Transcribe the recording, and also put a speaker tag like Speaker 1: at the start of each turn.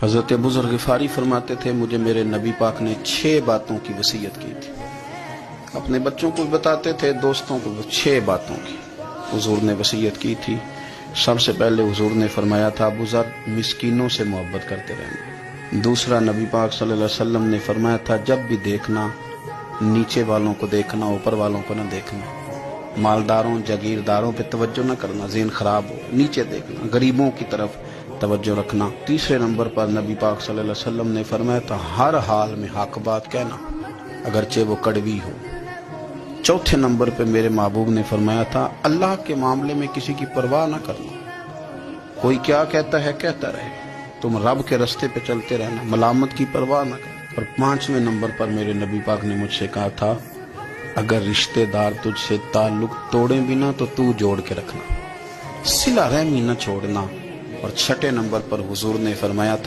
Speaker 1: حضرت ابو ذر غفاری فرماتے تھے مجھے میرے نبی پاک نے 6 باتوں کی وصیت کی تھی. اپنے بچوں کو بتاتے تھے، دوستوں کو 6 باتوں کی حضور نے وصیت کی تھی. سب سے پہلے حضور نے فرمایا تھا ابو ذر مسکینوں سے محبت کرتے رہنا. دوسرا نبی پاک صلی اللہ علیہ وسلم نے فرمایا تھا جب بھی دیکھنا نیچے والوں کو دیکھنا، اوپر والوں کو نہ دیکھنا. مالداروں جاگیرداروں پہ توجہ نہ کرنا، ذہن خراب ہو. نیچے دیکھنا، غریبوں کی طرف توجہ رکھنا. تیسرے نمبر پر نبی پاک صلی اللہ علیہ وسلم نے فرمایا تھا ہر حال میں حق بات کہنا اگرچہ وہ کڑوی ہو. چوتھے نمبر پہ میرے محبوب نے فرمایا تھا اللہ کے معاملے میں کسی کی پرواہ نہ کرنا. کوئی کیا کہتا ہے کہتا رہے، تم رب کے رستے پہ چلتے رہنا، ملامت کی پرواہ نہ کرنا. اور 5ویں نمبر پر میرے نبی پاک نے مجھ سے کہا تھا اگر رشتہ دار تجھ سے تعلق توڑیں بھی نہ تو جوڑ کے رکھنا، صلہ رحمی نہ چھوڑنا. اور 6 نمبر پر حضور نے فرمایا تھا